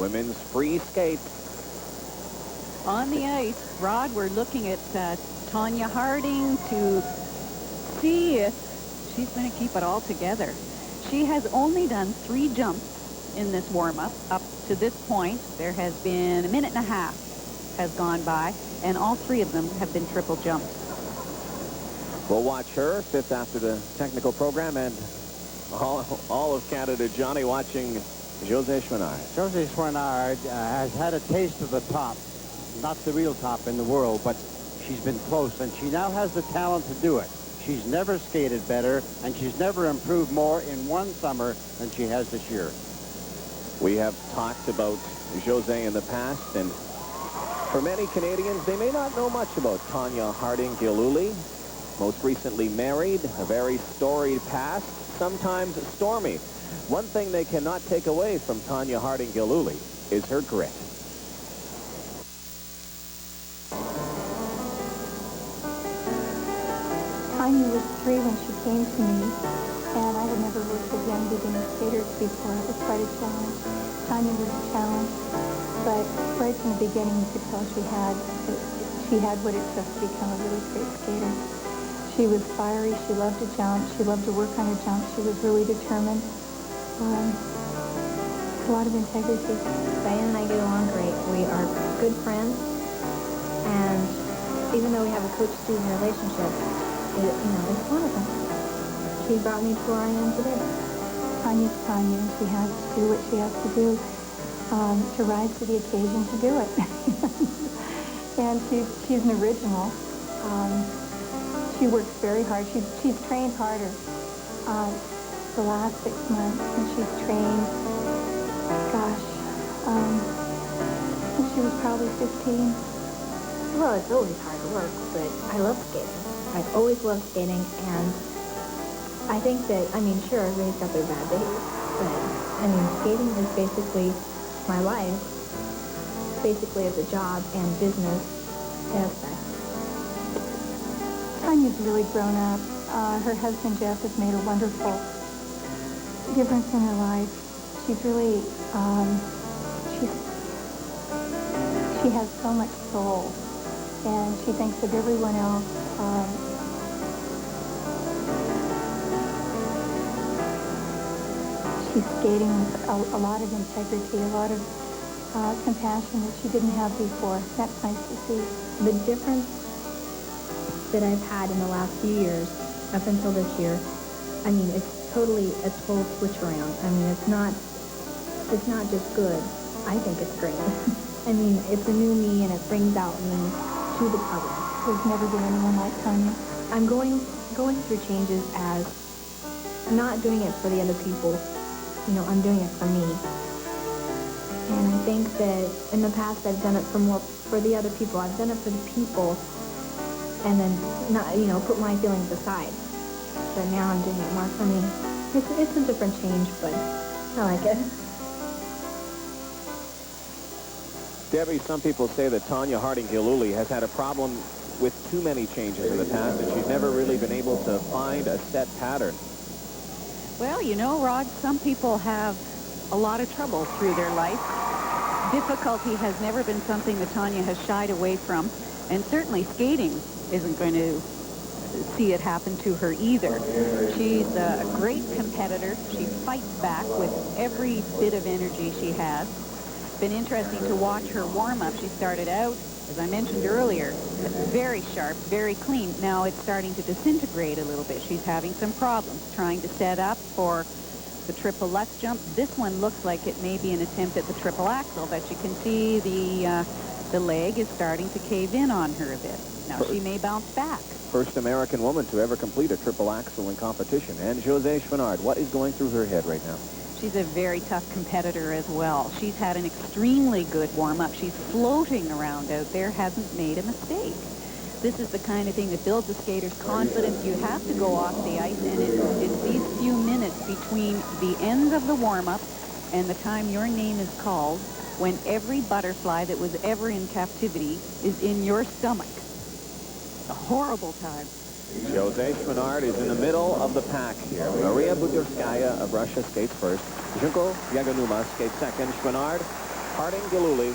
women's free skate. On the ice, Rod, we're looking at Tonya Harding to see if she's going to keep it all together. She has only done 3 jumps in this warm-up. Up to this point, there has been a minute and a half has gone by, and all 3 of them have been triple jumps. We'll watch her 5th after the technical program, and all of Canada, Johnny, watching José Chouinard. José Chouinard has had a taste of the top, not the real top in the world, but she's been close, and she now has the talent to do it. She's never skated better, and she's never improved more in one summer than she has this year. We have talked about José in the past, and for many Canadians, they may not know much about Tonya Harding-Gilhooly. Most recently married, a very storied past, sometimes stormy. One thing they cannot take away from Tonya Harding-Gilhooly is her grit. Tonya was 3 when she came to me, and I had never worked with young beginner skaters before. It was quite a challenge. Tonya was a challenge, but right from the beginning you could tell she had what it took to become a really great skater. She was fiery, she loved to jump, she loved to work on her jump, she was really determined. A lot of integrity. Diane and I get along great. We are good friends, and even though we have a coach-student relationship, it's one of them. She brought me to where I am today. Tonya's Tonya, and she has to do what she has to do to rise to the occasion to do it. And she's an original. She works very hard. She's trained harder the last 6 months, and she's trained, since she was probably 15. Well, it's always hard work, but I love skating. I've always loved skating, and I think that, sure, everybody's got their bad days, but, skating is basically my life, basically as a job and business aspect. Tonya's really grown up. Her husband, Jeff, has made a wonderful difference in her life. She's really, she has so much soul, and she thinks of everyone else. She's skating with a lot of integrity, a lot of compassion that she didn't have before. That's nice to see. The difference that I've had in the last few years, up until this year, it's totally a total switch around. It's not just good. I think it's great. It's a new me, and it brings out me to the public. There's never been anyone like Tonya. I'm going through changes as I'm not doing it for the other people. I'm doing it for me. And I think that in the past I've done it for the other people. I've done it for the people, and then not, put my feelings aside. But now I'm doing it more for me. It's a different change, but I like it. Debbie, some people say that Tonya Harding-Gilhooly has had a problem with too many changes in the past, and she's never really been able to find a set pattern. Well, Rod, some people have a lot of trouble through their life. Difficulty has never been something that Tonya has shied away from, and certainly skating isn't going to see it happen to her either. She's a great competitor. She fights back with every bit of energy she has. It's been interesting to watch her warm-up. She started out, as I mentioned earlier, very sharp, very clean. Now it's starting to disintegrate a little bit. She's having some problems trying to set up for the triple Lutz jump. This one looks like it may be an attempt at the triple axel, but you can see the leg is starting to cave in on her a bit. Now she may bounce back. First American woman to ever complete a triple axel in competition. And José Chouinard, what is going through her head right now? She's a very tough competitor as well. She's had an extremely good warm-up. She's floating around out there, hasn't made a mistake. This is the kind of thing that builds a skater's confidence. You have to go off the ice, and it's these few minutes between the end of the warm-up and the time your name is called when every butterfly that was ever in captivity is in your stomach. It's a horrible time. José Chouinard is in the middle of the pack here. Maria Budurskaya of Russia skates first. Junko Yaganuma skates second. Chouinard Harding Giluli